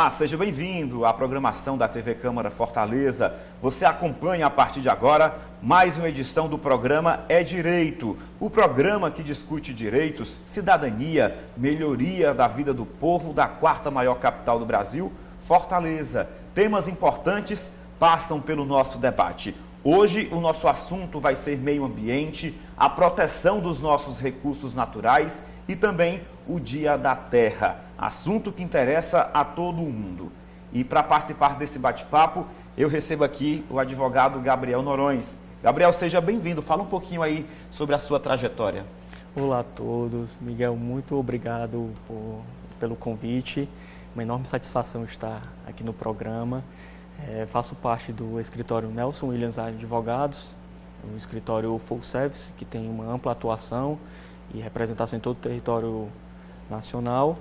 Olá, seja bem-vindo à programação da TV Câmara Fortaleza. Você acompanha a partir de agora mais uma edição do programa É Direito, o programa que discute direitos, cidadania, melhoria da vida do povo da quarta maior capital do Brasil, Fortaleza. Temas importantes passam pelo nosso debate. Hoje o nosso assunto vai ser meio ambiente, a proteção dos nossos recursos naturais e também o Dia da Terra, assunto que interessa a todo mundo. E para participar desse bate-papo, eu recebo aqui o advogado Gabriel Noronha. Gabriel, seja bem-vindo. Fala um pouquinho aí sobre a sua trajetória. Olá a todos. Miguel, muito obrigado pelo convite. Uma enorme satisfação estar aqui no programa. Faço parte do escritório Nelson Williams Advogados, um escritório full service que tem uma ampla atuação e representação em todo o território nacional.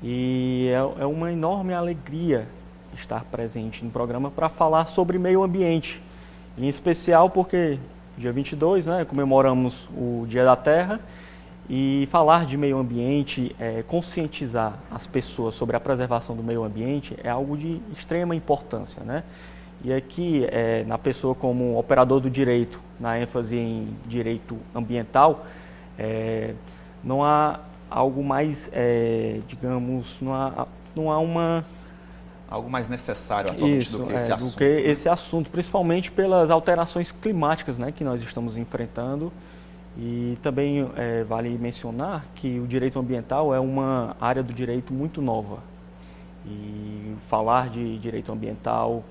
E é uma enorme alegria estar presente no programa para falar sobre meio ambiente, em especial porque dia 22, comemoramos o Dia da Terra, e falar de meio ambiente, conscientizar as pessoas sobre a preservação do meio ambiente é algo de extrema importância, né? E aqui, na pessoa como operador do direito, na ênfase em direito ambiental, não há algo mais, não há uma... Algo mais necessário atualmente do que esse assunto. Do que esse assunto, principalmente pelas alterações climáticas, né, que nós estamos enfrentando. E também vale mencionar que o direito ambiental é uma área do direito muito nova. E falar de direito ambiental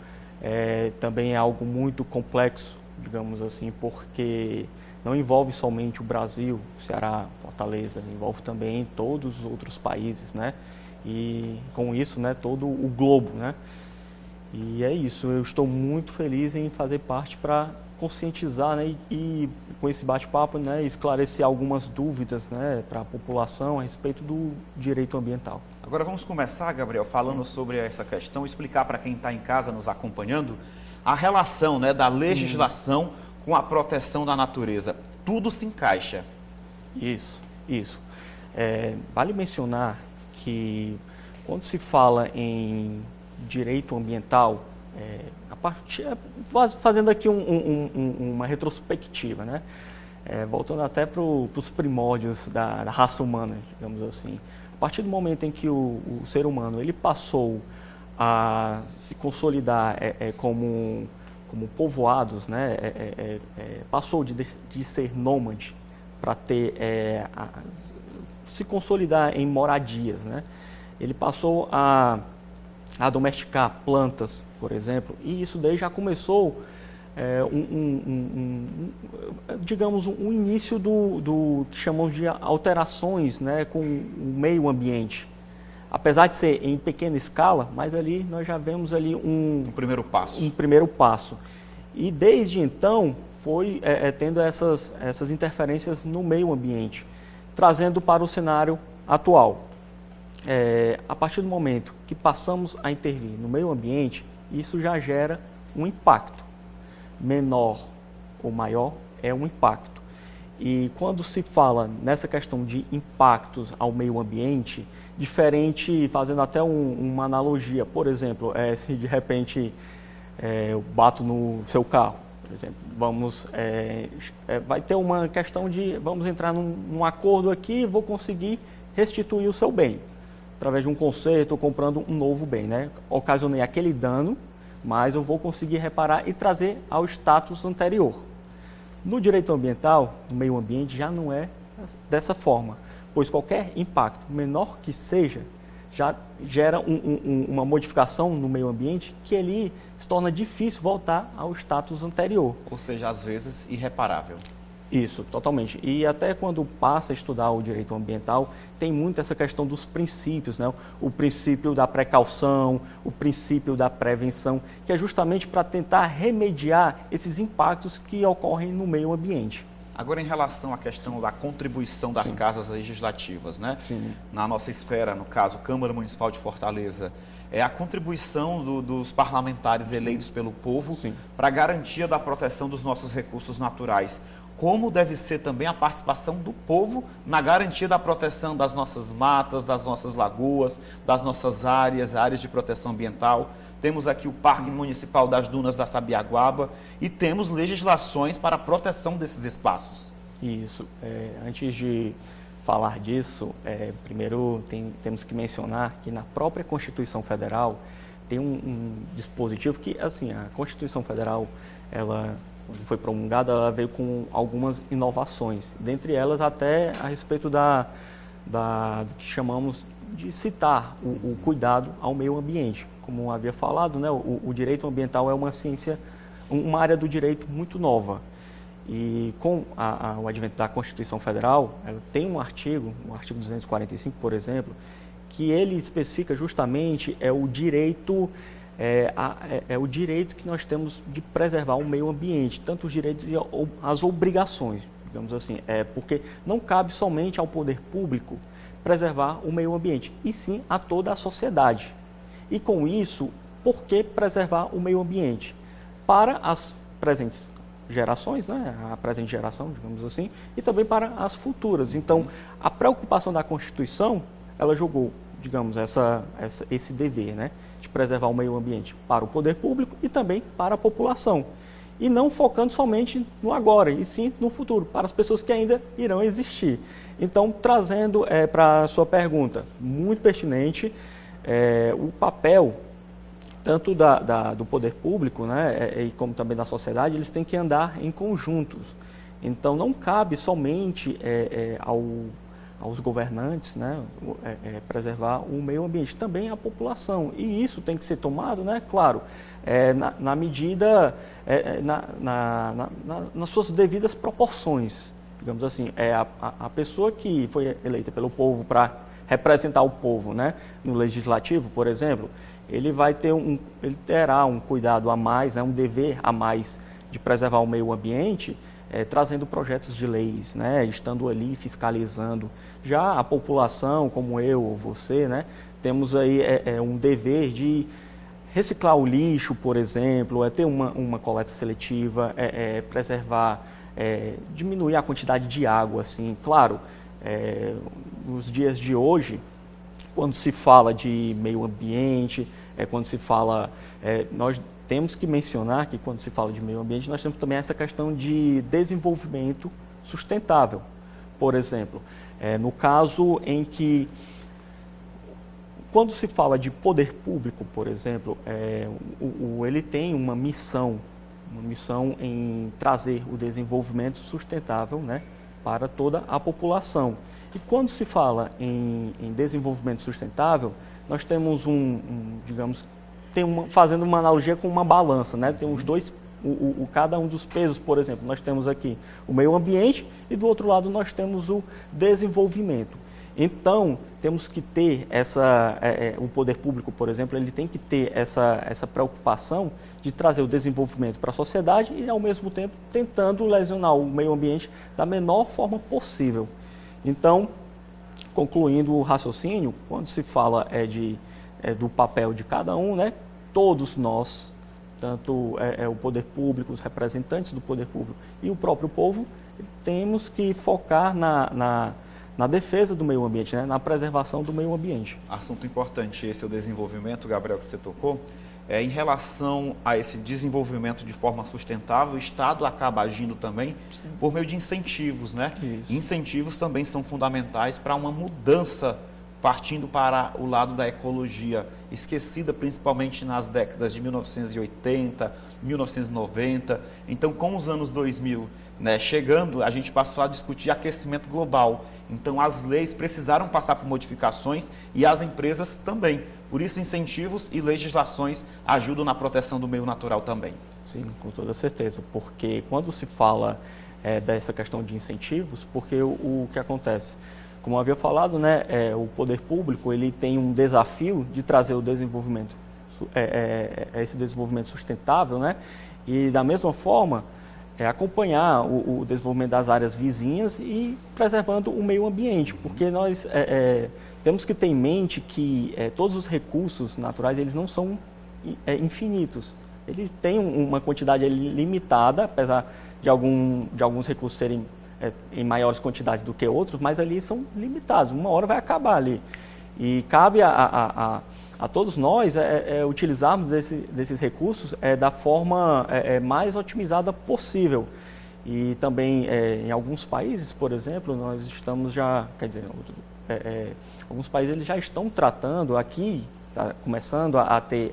também é algo muito complexo, digamos assim, porque não envolve somente o Brasil, Ceará, Fortaleza, envolve também todos os outros países, né? E com isso, né, todo o globo, né? E é isso, eu estou muito feliz em fazer parte para conscientizar, né, e com esse bate-papo, né, esclarecer algumas dúvidas, né, para a população a respeito do direito ambiental. Agora vamos começar, Gabriel, falando sobre essa questão, explicar para quem está em casa nos acompanhando a relação, né, da legislação com a proteção da natureza. Tudo se encaixa. Isso. Vale mencionar que quando se fala em direito ambiental, fazendo aqui uma retrospectiva, né? Voltando até para os primórdios da raça humana, digamos assim. A partir do momento em que o ser humano ele passou a se consolidar como povoados, né? Passou de ser nômade para se consolidar em moradias, né? Ele passou a domesticar plantas, por exemplo, e isso daí já começou digamos, um início do que chamamos de alterações, né, com o meio ambiente. Apesar de ser em pequena escala, mas ali nós já vemos ali um primeiro passo. E desde então foi tendo essas interferências no meio ambiente, trazendo para o cenário atual. A partir do momento que passamos a intervir no meio ambiente, isso já gera um impacto. Menor ou maior é um impacto. E quando se fala nessa questão de impactos ao meio ambiente, diferente, fazendo até uma analogia, por exemplo, se de repente eu bato no seu carro, por exemplo, vai ter uma questão de, vamos entrar num acordo aqui, vou conseguir restituir o seu bem, através de um conserto ou comprando um novo bem, né? Ocasionei aquele dano, mas eu vou conseguir reparar e trazer ao status anterior. No direito ambiental, no meio ambiente, já não é dessa forma, pois qualquer impacto, menor que seja, já gera uma modificação no meio ambiente que ali se torna difícil voltar ao status anterior. Ou seja, às vezes irreparável. Isso, totalmente. E até quando passa a estudar o direito ambiental, tem muito essa questão dos princípios, né? O princípio da precaução, o princípio da prevenção, que é justamente para tentar remediar esses impactos que ocorrem no meio ambiente. Agora, em relação à questão da contribuição das casas legislativas, né? Sim. Na nossa esfera, no caso, Câmara Municipal de Fortaleza, a contribuição dos parlamentares eleitos pelo povo para a garantia da proteção dos nossos recursos naturais. como deve ser também a participação do povo na garantia da proteção das nossas matas, das nossas lagoas, das nossas áreas de proteção ambiental. Temos aqui o Parque Municipal das Dunas da Sabiaguaba e temos legislações para a proteção desses espaços. Isso. Antes de falar disso, primeiro temos que mencionar que na própria Constituição Federal tem um dispositivo que, assim, a Constituição Federal, ela, quando foi promulgada, ela veio com algumas inovações, dentre elas até a respeito do que chamamos de citar o cuidado ao meio ambiente. Como havia falado, né, o direito ambiental é uma ciência, uma área do direito muito nova. E com o advento da Constituição Federal, ela tem um artigo 245, por exemplo, que ele especifica justamente o direito que nós temos de preservar o meio ambiente, tanto os direitos e as obrigações, digamos assim, porque não cabe somente ao poder público preservar o meio ambiente, e sim a toda a sociedade. E com isso, por que preservar o meio ambiente? Para as presentes gerações, né? A presente geração, digamos assim, e também para as futuras. Então, a preocupação da Constituição, ela jogou, digamos, esse dever, né, de preservar o meio ambiente para o poder público e também para a população. E não focando somente no agora, e sim no futuro, para as pessoas que ainda irão existir. Então, trazendo para a sua pergunta, muito pertinente, o papel tanto do poder público, né, e como também da sociedade, eles têm que andar em conjuntos. Então, não cabe somente aos governantes, né, preservar o meio ambiente, também a população. E isso tem que ser tomado, né, claro, na medida, nas suas devidas proporções. Digamos assim, a pessoa que foi eleita pelo povo para representar o povo, né, no legislativo, por exemplo, ele terá um cuidado a mais, né, um dever a mais de preservar o meio ambiente, trazendo projetos de leis, né, estando ali fiscalizando. Já a população, como eu ou você, né, temos aí um dever de reciclar o lixo, por exemplo, ter uma coleta seletiva, preservar, diminuir a quantidade de água, assim, claro, nos dias de hoje, quando se fala de meio ambiente, quando se fala, nós temos que mencionar que quando se fala de meio ambiente, nós temos também essa questão de desenvolvimento sustentável. Por exemplo, no caso em que, quando se fala de poder público, por exemplo, ele tem uma missão em trazer o desenvolvimento sustentável, né, para toda a população. E quando se fala em desenvolvimento sustentável, nós temos digamos, fazendo uma analogia com uma balança, né? Tem os dois, cada um dos pesos, por exemplo, nós temos aqui o meio ambiente e do outro lado nós temos o desenvolvimento. Então, temos que ter o poder público, por exemplo, ele tem que ter essa preocupação de trazer o desenvolvimento para a sociedade e, ao mesmo tempo, tentando lesionar o meio ambiente da menor forma possível. Então, concluindo o raciocínio, quando se fala do papel de cada um, né, todos nós, tanto o poder público, os representantes do poder público e o próprio povo, temos que focar na defesa do meio ambiente, né, na preservação do meio ambiente. Assunto importante esse, o desenvolvimento, Gabriel, que você tocou. Em relação a esse desenvolvimento de forma sustentável, o Estado acaba agindo também por meio de incentivos, né? Isso. Incentivos também são fundamentais para uma mudança partindo para o lado da ecologia, esquecida principalmente nas décadas de 1980, 1990. Então, com os anos 2000, né, chegando, a gente passou a discutir aquecimento global. Então, as leis precisaram passar por modificações e as empresas também. Por isso, incentivos e legislações ajudam na proteção do meio natural também. Sim, com toda certeza, porque quando se fala dessa questão de incentivos, porque o que acontece? Como eu havia falado, né, o poder público ele tem um desafio de trazer o desenvolvimento, esse desenvolvimento sustentável, né, e da mesma forma acompanhar o desenvolvimento das áreas vizinhas e preservando o meio ambiente, porque nós temos que ter em mente que todos os recursos naturais eles não são infinitos. Ele tem uma quantidade limitada, apesar de alguns recursos serem em maiores quantidades do que outros, mas ali são limitados, uma hora vai acabar ali. E cabe a todos nós utilizarmos desses recursos da forma mais otimizada possível. E também em alguns países, por exemplo, nós estamos já, quer dizer, alguns países eles já estão tratando aqui, está começando a ter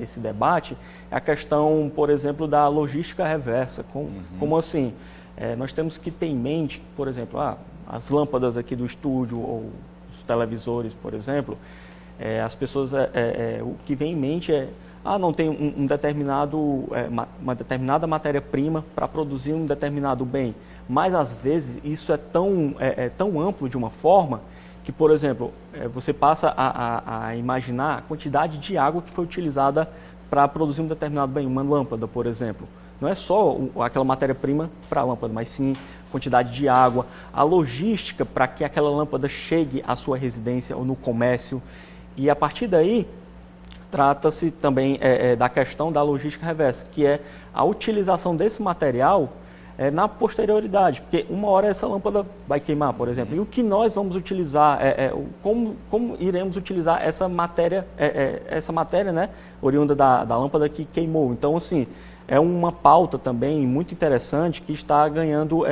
esse debate, a questão, por exemplo, da logística reversa. Como assim? Nós temos que ter em mente, por exemplo, as lâmpadas aqui do estúdio ou os televisores, por exemplo, as pessoas, o que vem em mente não tem uma determinada matéria-prima para produzir um determinado bem, mas às vezes isso é tão amplo de uma forma que, por exemplo, você passa a imaginar a quantidade de água que foi utilizada para produzir um determinado bem, uma lâmpada, por exemplo. Não é só aquela matéria-prima para a lâmpada, mas sim quantidade de água, a logística para que aquela lâmpada chegue à sua residência ou no comércio. E a partir daí, trata-se também da questão da logística reversa, que é a utilização desse material na posterioridade, porque uma hora essa lâmpada vai queimar, por exemplo. E o que nós vamos utilizar, como iremos utilizar essa matéria, né, oriunda da lâmpada que queimou. Então, assim, é uma pauta também muito interessante que está ganhando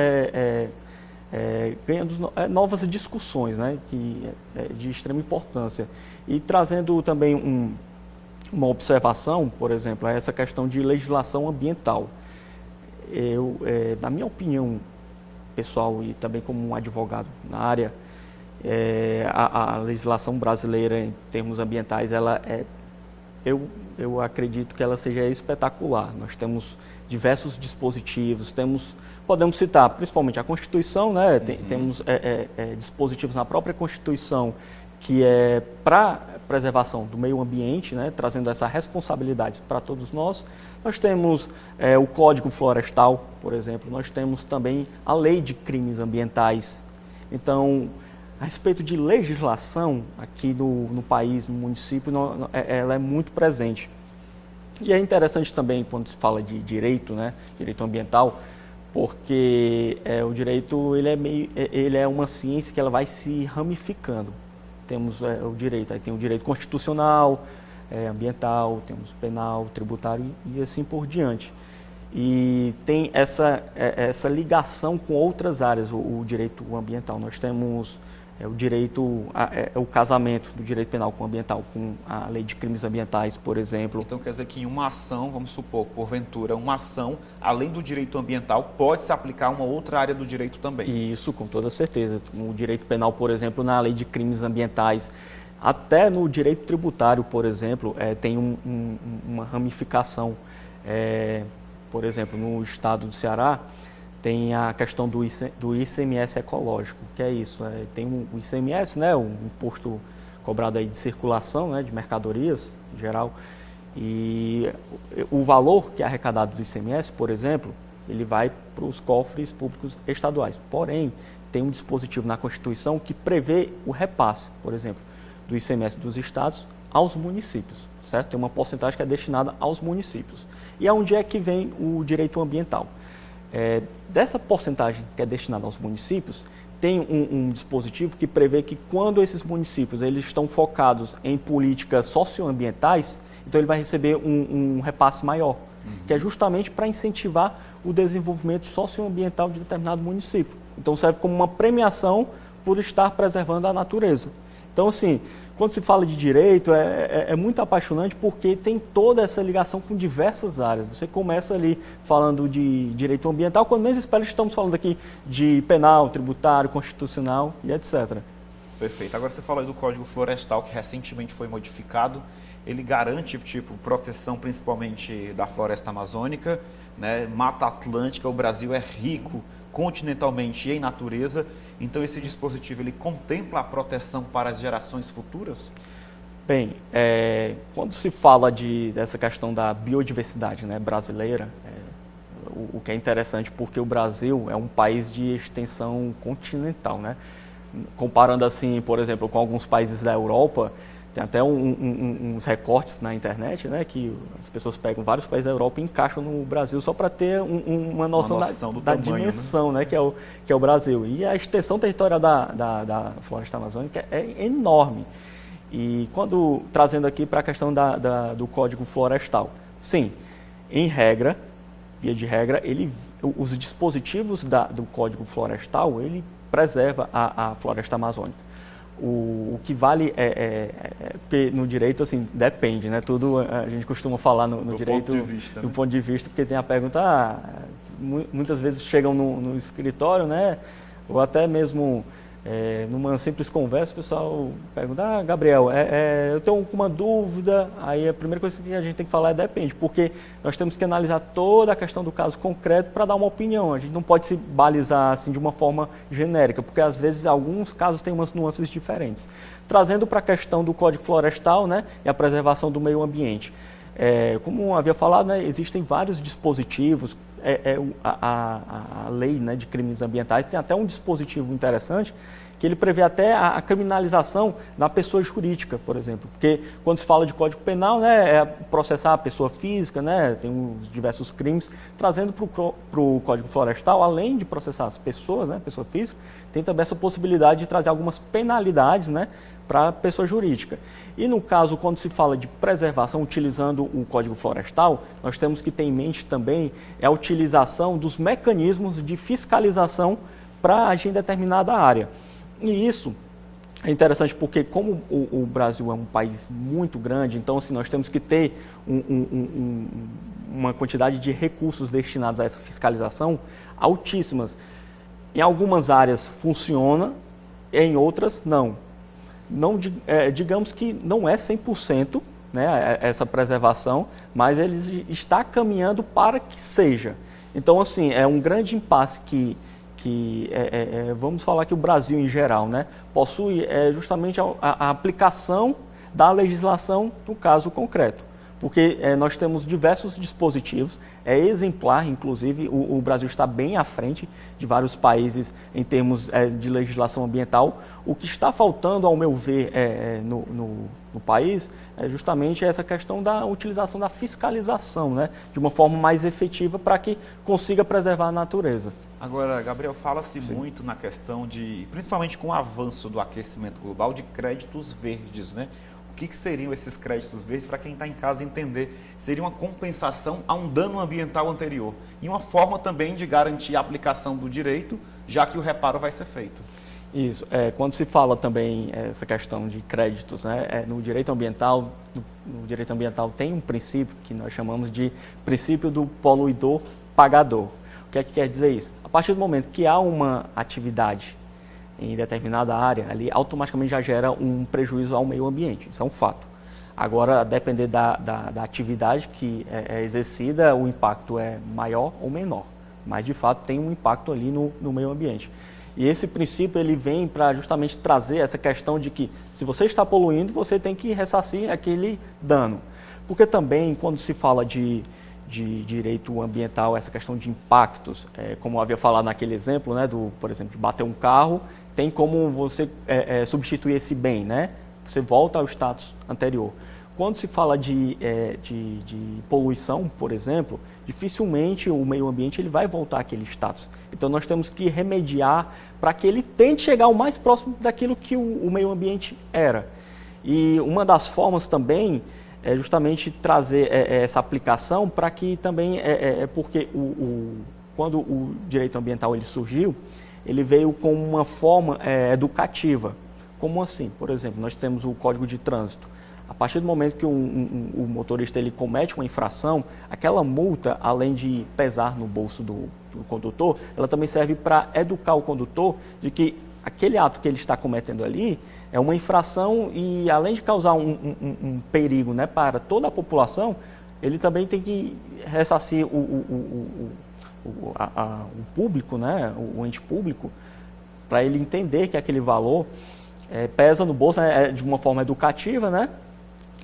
novas discussões, né, que de extrema importância. E trazendo também uma observação, por exemplo, essa questão de legislação ambiental. Na minha opinião pessoal e também como um advogado na área, a legislação brasileira em termos ambientais, eu acredito que ela seja espetacular. Nós temos diversos dispositivos, podemos citar principalmente a Constituição, né? Temos dispositivos na própria Constituição que é para preservação do meio ambiente, né? Trazendo essa responsabilidade para todos nós. Nós temos o Código Florestal, por exemplo, nós temos também a Lei de Crimes Ambientais. Então, a respeito de legislação aqui no país, no município, ela é muito presente. E é interessante também quando se fala de direito, né, direito ambiental, porque o direito ele é uma ciência que ela vai se ramificando. Temos o direito, aí tem o direito constitucional, ambiental, temos penal, tributário e assim por diante. E tem essa ligação com outras áreas, o direito ambiental. Nós temos o direito, o casamento do direito penal com o ambiental, com a lei de crimes ambientais, por exemplo. Então quer dizer que em uma ação, vamos supor, porventura, uma ação, além do direito ambiental, pode se aplicar a uma outra área do direito também? Isso, com toda certeza. O direito penal, por exemplo, na lei de crimes ambientais, até no direito tributário, por exemplo, tem uma ramificação. Por exemplo, no estado do Ceará, tem a questão do ICMS ecológico, que é isso. Tem o ICMS, né, um imposto cobrado aí de circulação, né, de mercadorias em geral, e o valor que é arrecadado do ICMS, por exemplo, ele vai para os cofres públicos estaduais. Porém, tem um dispositivo na Constituição que prevê o repasse, por exemplo, do ICMS dos estados aos municípios, certo? Tem uma porcentagem que é destinada aos municípios. E aonde é que vem o direito ambiental? Dessa porcentagem que é destinada aos municípios, tem um dispositivo que prevê que quando esses municípios eles estão focados em políticas socioambientais, então ele vai receber um repasse maior, que é justamente para incentivar o desenvolvimento socioambiental de determinado município. Então serve como uma premiação por estar preservando a natureza. Então, assim, quando se fala de direito, é muito apaixonante porque tem toda essa ligação com diversas áreas. Você começa ali falando de direito ambiental, quando menos espera estamos falando aqui de penal, tributário, constitucional e etc. Perfeito. Agora você falou aí do Código Florestal, que recentemente foi modificado. Ele garante, proteção principalmente da floresta amazônica, né? Mata Atlântica. O Brasil é rico continentalmente em natureza. Então, esse dispositivo ele contempla a proteção para as gerações futuras? Bem, quando se fala dessa questão da biodiversidade, né, brasileira, o que é interessante porque o Brasil é um país de extensão continental, né? Comparando assim, por exemplo, com alguns países da Europa, Tem até uns recortes na internet, né, que as pessoas pegam vários países da Europa e encaixam no Brasil só para ter uma noção da tamanho, dimensão, né, que é o Brasil. E a extensão territorial da floresta amazônica é enorme. E quando trazendo aqui para a questão do Código Florestal, sim, em regra, via de regra, os dispositivos do Código Florestal, ele preserva a floresta amazônica. O que vale porque no direito, assim, depende, né? Tudo a gente costuma falar no direito do ponto de vista, porque tem a pergunta, muitas vezes chegam no escritório, né? Ou até mesmo numa simples conversa, o pessoal pergunta, Gabriel, eu tenho uma dúvida, aí a primeira coisa que a gente tem que falar depende, porque nós temos que analisar toda a questão do caso concreto para dar uma opinião, a gente não pode se balizar assim de uma forma genérica, porque às vezes alguns casos têm umas nuances diferentes. Trazendo para a questão do Código Florestal, né, e a preservação do meio ambiente. Como havia falado, né, existem vários dispositivos, a lei, né, de crimes ambientais tem até um dispositivo interessante que ele prevê até a criminalização da pessoa jurídica, por exemplo, porque quando se fala de Código Penal, né, processar a pessoa física, né, tem os diversos crimes, trazendo para o Código Florestal, além de processar as pessoas, né, pessoa física, tem também essa possibilidade de trazer algumas penalidades, né, para a pessoa jurídica. E no caso, quando se fala de preservação utilizando o Código Florestal, nós temos que ter em mente também a utilização dos mecanismos de fiscalização para agir em determinada área. E isso é interessante porque como o Brasil é um país muito grande, então assim, nós temos que ter uma quantidade de recursos destinados a essa fiscalização altíssimas. Em algumas áreas funciona, em outras não. Digamos que não é 100%, né, essa preservação, mas ele está caminhando para que seja. Então, assim, é um grande impasse que vamos falar que o Brasil em geral, né, possui justamente a aplicação da legislação no caso concreto. Porque nós temos diversos dispositivos, é exemplar, inclusive, o Brasil está bem à frente de vários países em termos de legislação ambiental. O que está faltando, ao meu ver, no país é justamente essa questão da utilização da fiscalização, né, de uma forma mais efetiva para que consiga preservar a natureza. Agora, Gabriel, fala-se muito na questão de, principalmente com o avanço do aquecimento global, de créditos verdes, né? O que seriam esses créditos verdes para quem está em casa entender? Seria uma compensação a um dano ambiental anterior e uma forma também de garantir a aplicação do direito, já que o reparo vai ser feito. Isso. Quando se fala também essa questão de créditos, né, no direito ambiental tem um princípio que nós chamamos de princípio do poluidor pagador. O que é que quer dizer isso? A partir do momento que há uma atividade em determinada área, ali automaticamente já gera um prejuízo ao meio ambiente, isso é um fato. Agora, a depender da atividade que é exercida, o impacto é maior ou menor, mas de fato tem um impacto ali no meio ambiente. E esse princípio ele vem para justamente trazer essa questão de que se você está poluindo, você tem que ressarcir aquele dano. Porque também quando se fala de direito ambiental, essa questão de impactos, como eu havia falado naquele exemplo, né, por exemplo, de bater um carro, tem como você substituir esse bem, né? Você volta ao status anterior. Quando se fala de poluição, por exemplo, dificilmente o meio ambiente ele vai voltar àquele status. Então nós temos que remediar para que ele tente chegar o mais próximo daquilo que o meio ambiente era. E uma das formas também é justamente trazer essa aplicação para que também, porque quando o direito ambiental ele surgiu, ele veio com uma forma educativa. Como assim? Por exemplo, nós temos o Código de Trânsito. A partir do momento que o motorista ele comete uma infração, aquela multa, além de pesar no bolso do condutor, ela também serve para educar o condutor de que aquele ato que ele está cometendo ali é uma infração e, além de causar um perigo, né, para toda a população, ele também tem que ressarcir o público, né, o ente público, para ele entender que aquele valor pesa no bolso, né, de uma forma educativa, né?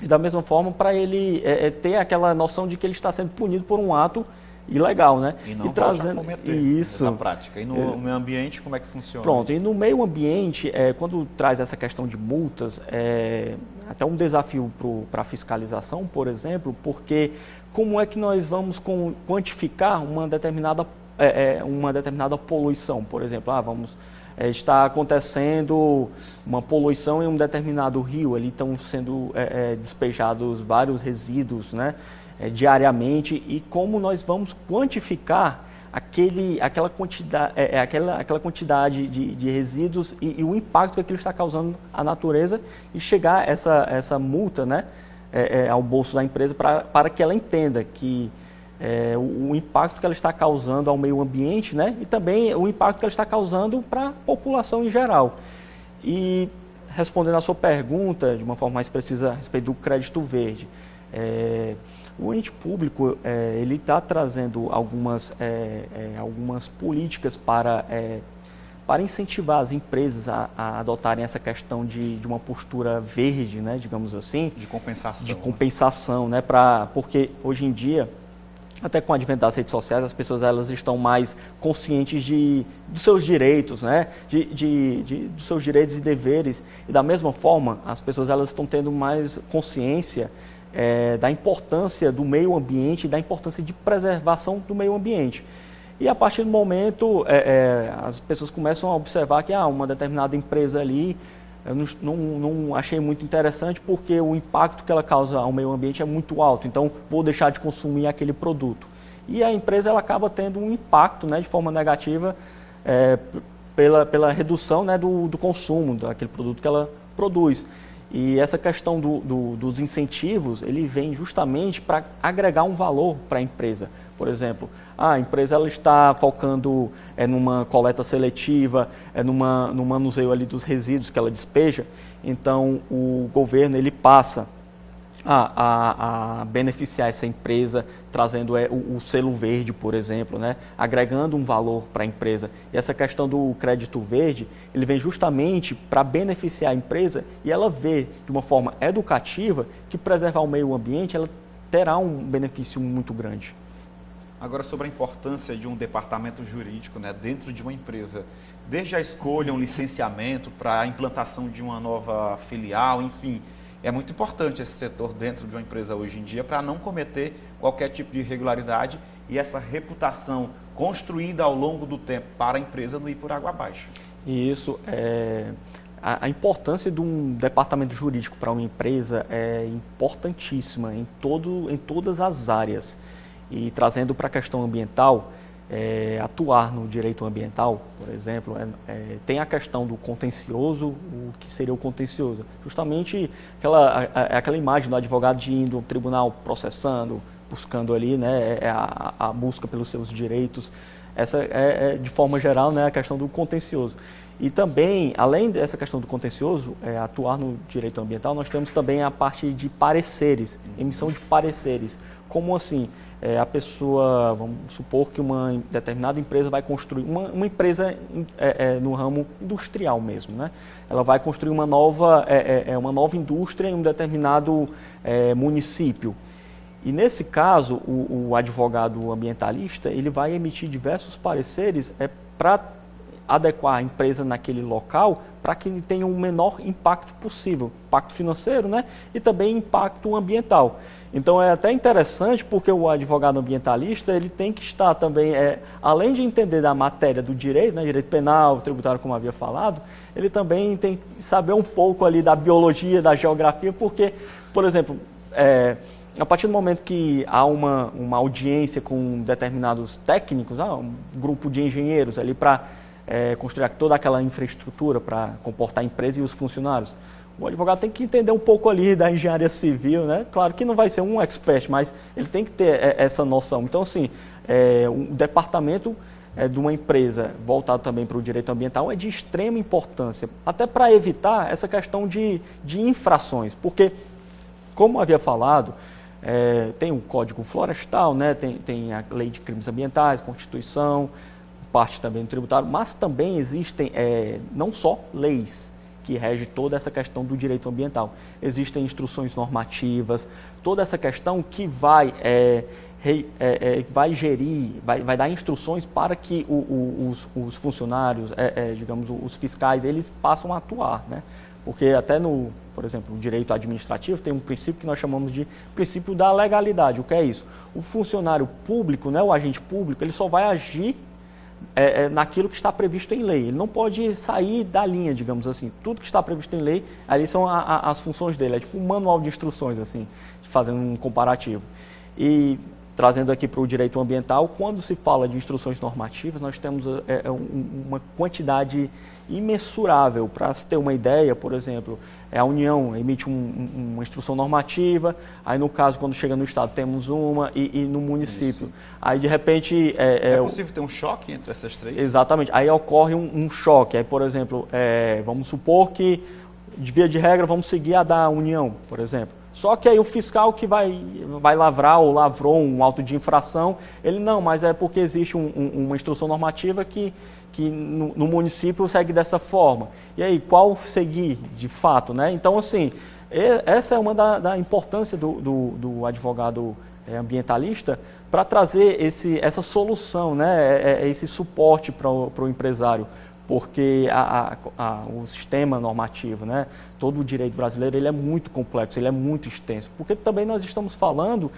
E da mesma forma para ele ter aquela noção de que ele está sendo punido por um ato e legal, né? E não trazendo cometer isso essa prática. E no meio ambiente, como é que funciona? Pronto, isso? E no meio ambiente, quando traz essa questão de multas, até um desafio para a fiscalização, por exemplo, porque como é que nós vamos quantificar uma determinada poluição, por exemplo, está acontecendo uma poluição em um determinado rio, ali estão sendo despejados vários resíduos, né, diariamente, e como nós vamos quantificar aquela quantidade de resíduos e o impacto que aquilo está causando à natureza e chegar essa multa, né, ao bolso da empresa para que ela entenda que o impacto que ela está causando ao meio ambiente, né, e também o impacto que ela está causando para a população em geral. E respondendo à sua pergunta de uma forma mais precisa a respeito do crédito verde, o ente público ele está trazendo algumas políticas para incentivar as empresas a adotarem essa questão de uma postura verde, né, digamos assim. De compensação. De compensação, né, porque hoje em dia, até com o advento das redes sociais, as pessoas elas estão mais conscientes dos seus direitos, né? Dos seus direitos e deveres. E da mesma forma, as pessoas elas estão tendo mais consciência da importância do meio ambiente e da importância de preservação do meio ambiente. E a partir do momento, as pessoas começam a observar que uma determinada empresa ali, eu não achei muito interessante porque o impacto que ela causa ao meio ambiente é muito alto, então vou deixar de consumir aquele produto. E a empresa ela acaba tendo um impacto, né, de forma negativa pela redução, né, do consumo daquele produto que ela produz. E essa questão dos incentivos, ele vem justamente para agregar um valor para a empresa. Por exemplo, a empresa ela está focando numa coleta seletiva, no manuseio ali dos resíduos que ela despeja, então o governo ele passa a beneficiar essa empresa, trazendo o selo verde, por exemplo, né? Agregando um valor para a empresa. E essa questão do crédito verde, ele vem justamente para beneficiar a empresa e ela vê de uma forma educativa que preservar o meio ambiente, ela terá um benefício muito grande. Agora, sobre a importância de um departamento jurídico, né, dentro de uma empresa, desde a escolha, um licenciamento para a implantação de uma nova filial, enfim, é muito importante esse setor dentro de uma empresa hoje em dia para não cometer qualquer tipo de irregularidade e essa reputação construída ao longo do tempo para a empresa não ir por água abaixo. Isso, a importância de um departamento jurídico para uma empresa é importantíssima em todas as áreas. E trazendo para a questão ambiental, atuar no direito ambiental, por exemplo, tem a questão do contencioso, o que seria o contencioso? Justamente aquela imagem do advogado indo ao tribunal processando, buscando ali, né, a busca pelos seus direitos. Essa de forma geral, né, a questão do contencioso. E também, além dessa questão do contencioso, atuar no direito ambiental, nós temos também a parte de pareceres, emissão de pareceres. Como assim? A pessoa, vamos supor que uma determinada empresa vai construir, uma empresa no ramo industrial mesmo, né? Ela vai construir uma nova indústria em um determinado município. E nesse caso, o advogado ambientalista, ele vai emitir diversos pareceres para adequar a empresa naquele local para que ele tenha um menor impacto possível, impacto financeiro, né? E também impacto ambiental. Então é até interessante porque o advogado ambientalista ele tem que estar também, além de entender da matéria do direito, né, direito penal, tributário, como havia falado, ele também tem que saber um pouco ali da biologia, da geografia, porque, por exemplo, a partir do momento que há uma audiência com determinados técnicos, um grupo de engenheiros ali para construir toda aquela infraestrutura para comportar a empresa e os funcionários, o advogado tem que entender um pouco ali da engenharia civil, né? Claro que não vai ser um expert, mas ele tem que ter essa noção. Então, assim, um departamento de uma empresa voltado também para o direito ambiental é de extrema importância, até para evitar essa questão de infrações, porque, como havia falado, tem o Código Florestal, né? Tem a Lei de Crimes Ambientais, Constituição, parte também do tributário, mas também existem não só leis, que rege toda essa questão do direito ambiental. Existem instruções normativas, toda essa questão que vai gerir, vai dar instruções para que os funcionários, digamos, os fiscais, eles passam a atuar, né? Porque até por exemplo, no direito administrativo tem um princípio que nós chamamos de princípio da legalidade. O que é isso? O funcionário público, né, o agente público, ele só vai agir naquilo que está previsto em lei. Ele não pode sair da linha, digamos assim. Tudo que está previsto em lei, ali são as funções dele. É tipo um manual de instruções, assim, fazendo um comparativo. E trazendo aqui para o direito ambiental, quando se fala de instruções normativas, nós temos uma quantidade imensurável. Para se ter uma ideia, por exemplo, a União emite uma instrução normativa, aí no caso, quando chega no Estado, temos uma, e no município. Isso. Aí, de repente... É possível ter um choque entre essas três? Exatamente. Aí ocorre um choque. Aí, por exemplo, vamos supor que, de via de regra, vamos seguir a da União, por exemplo. Só que aí o fiscal que vai lavrar ou lavrou um auto de infração, ele não, mas é porque existe uma instrução normativa que no município segue dessa forma. E aí, qual seguir de fato, né? Então, assim, essa é uma da importância do advogado ambientalista para trazer essa solução, né? Esse suporte para o empresário. Porque o sistema normativo, né, todo o direito brasileiro, ele é muito complexo, ele é muito extenso. Porque também nós estamos falando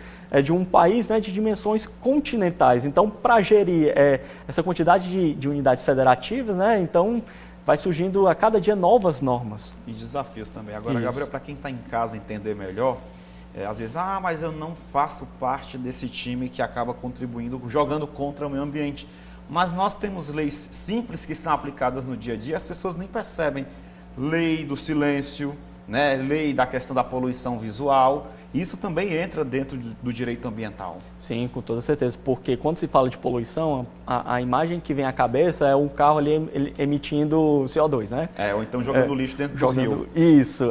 de um país, né, de dimensões continentais. Então, para gerir essa quantidade de unidades federativas, né, então vai surgindo a cada dia novas normas. E desafios também. Agora, Gabriel, para quem está em casa entender melhor, às vezes, mas eu não faço parte desse time que acaba contribuindo, jogando contra o meio ambiente. Mas nós temos leis simples que são aplicadas no dia a dia, as pessoas nem percebem. Lei do silêncio, né? Lei da questão da poluição visual, isso também entra dentro do direito ambiental. Sim, com toda certeza, porque quando se fala de poluição, a imagem que vem à cabeça é o carro ali emitindo CO2, né? Ou então jogando lixo dentro do rio. Isso,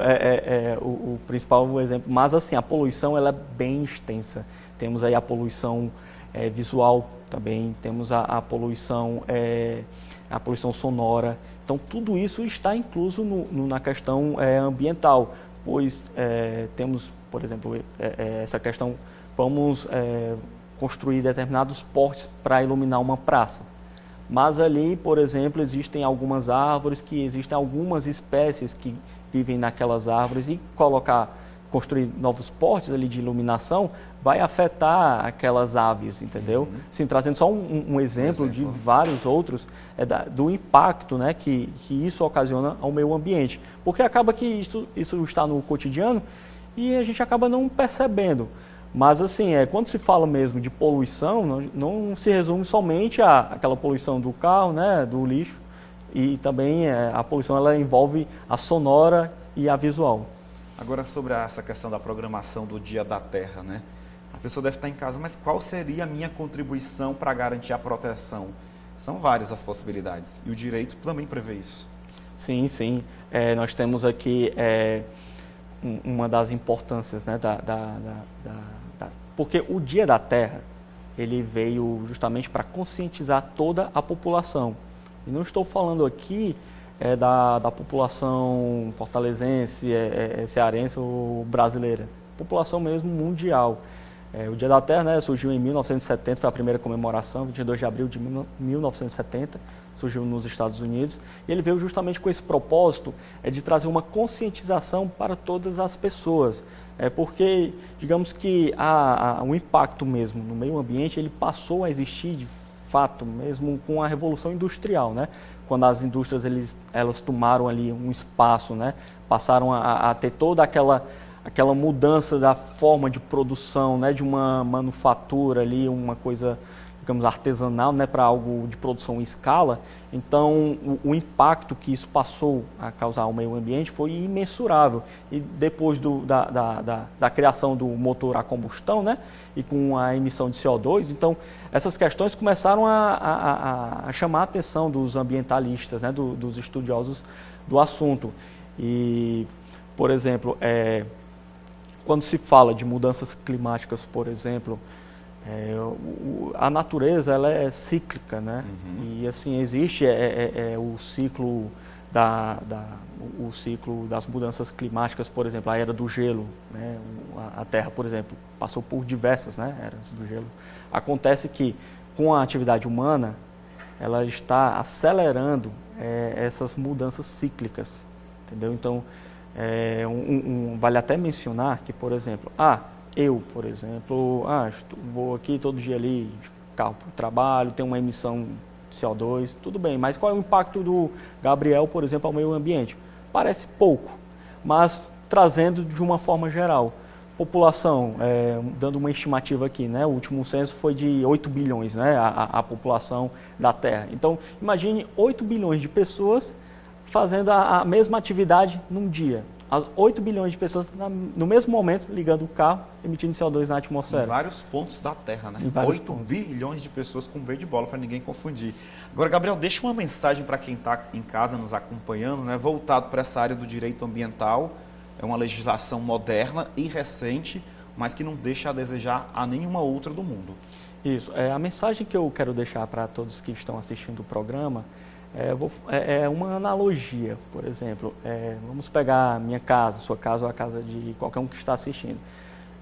o principal exemplo. Mas assim, a poluição ela é bem extensa. Temos aí a poluição visual, também temos a poluição sonora. Então, tudo isso está incluso na questão ambiental, pois temos, por exemplo, essa questão, vamos construir determinados postes para iluminar uma praça. Mas ali, por exemplo, existem algumas árvores, existem algumas espécies que vivem naquelas árvores e construir novos postes ali de iluminação vai afetar aquelas aves, entendeu? Sim, trazendo só um exemplo de vários outros, do impacto, né, que isso ocasiona ao meio ambiente. Porque acaba que isso está no cotidiano e a gente acaba não percebendo. Mas assim, quando se fala mesmo de poluição, não se resume somente àquela poluição do carro, né, do lixo, e também a poluição ela envolve a sonora e a visual. Agora, sobre essa questão da programação do Dia da Terra, né? A pessoa deve estar em casa, mas qual seria a minha contribuição para garantir a proteção? São várias as possibilidades e o direito também prevê isso. Sim, sim. Nós temos aqui uma das importâncias, né, porque o Dia da Terra ele veio justamente para conscientizar toda a população. E não estou falando aqui da população fortalezense, cearense ou brasileira, população mesmo mundial. O Dia da Terra, né, surgiu em 1970, foi a primeira comemoração, 22 de abril de 1970, surgiu nos Estados Unidos, e ele veio justamente com esse propósito de trazer uma conscientização para todas as pessoas, porque, digamos que o impacto mesmo no meio ambiente, ele passou a existir de fato mesmo com a Revolução Industrial, né? Quando as indústrias elas tomaram ali um espaço, né? Passaram a ter toda aquela mudança da forma de produção, né? De uma manufatura ali, uma coisa, digamos, artesanal, né? Para algo de produção em escala. Então, o impacto que isso passou a causar ao meio ambiente foi imensurável. E depois da criação do motor a combustão, né? E com a emissão de CO2, então essas questões começaram a chamar a atenção dos ambientalistas, né? Dos estudiosos do assunto. E, por exemplo, quando se fala de mudanças climáticas, por exemplo, a natureza ela é cíclica, né? E assim existe o ciclo o ciclo das mudanças climáticas, por exemplo, a era do gelo, né? A Terra, por exemplo, passou por diversas, né, eras do gelo. Acontece que, com a atividade humana, ela está acelerando essas mudanças cíclicas, entendeu? Então, vale até mencionar que, por exemplo, por exemplo, vou aqui todo dia ali de carro para o trabalho, tem uma emissão de CO2, tudo bem, mas qual é o impacto do Gabriel, por exemplo, ao meio ambiente? Parece pouco, mas trazendo de uma forma geral. População, dando uma estimativa aqui, né? O último censo foi de 8 bilhões, né? A população da Terra. Então, imagine 8 bilhões de pessoas fazendo a mesma atividade num dia. As 8 bilhões de pessoas no mesmo momento ligando o carro, emitindo CO2 na atmosfera. Em vários pontos da Terra, né? 8 bilhões de pessoas com B de bola, para ninguém confundir. Agora, Gabriel, deixa uma mensagem para quem está em casa nos acompanhando, né? Voltado para essa área do direito ambiental. É uma legislação moderna e recente, mas que não deixa a desejar a nenhuma outra do mundo. Isso. A mensagem que eu quero deixar para todos que estão assistindo o programa é uma analogia, por exemplo. Vamos pegar a minha casa, sua casa ou a casa de qualquer um que está assistindo.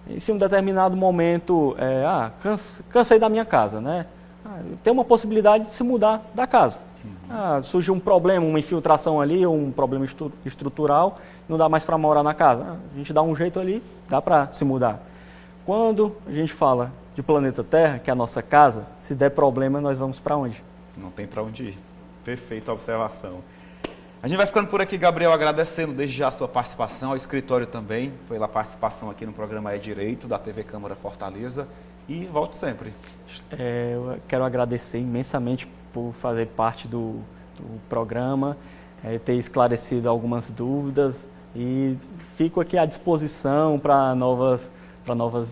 E se em um determinado momento, cansei da minha casa, né? Tem uma possibilidade de se mudar da casa. Surge um problema, uma infiltração ali, ou um problema estrutural, não dá mais para morar na casa. A gente dá um jeito ali, dá para se mudar. Quando a gente fala de planeta Terra, que é a nossa casa, se der problema, nós vamos para onde? Não tem para onde ir. Perfeita observação. A gente vai ficando por aqui, Gabriel, agradecendo desde já a sua participação, ao escritório também, pela participação aqui no programa Direito, da TV Câmara Fortaleza, e volte sempre. Eu quero agradecer imensamente por fazer parte do programa, ter esclarecido algumas dúvidas e fico aqui à disposição para novas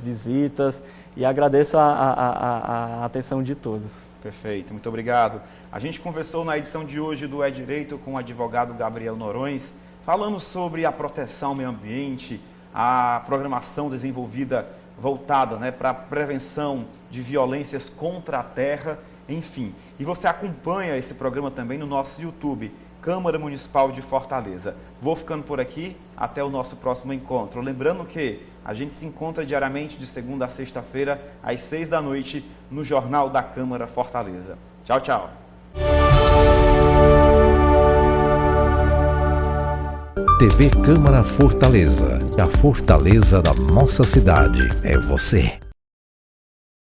visitas e agradeço a atenção de todos. Perfeito, muito obrigado. A gente conversou na edição de hoje do Direito com o advogado Gabriel Noronha, falando sobre a proteção ao meio ambiente, a programação desenvolvida voltada, né, para a prevenção de violências contra a terra, enfim. E você acompanha esse programa também no nosso YouTube, Câmara Municipal de Fortaleza. Vou ficando por aqui, até o nosso próximo encontro. Lembrando que a gente se encontra diariamente de segunda a sexta-feira, às 6 da noite, no Jornal da Câmara Fortaleza. Tchau, tchau. TV Câmara Fortaleza. A fortaleza da nossa cidade é você.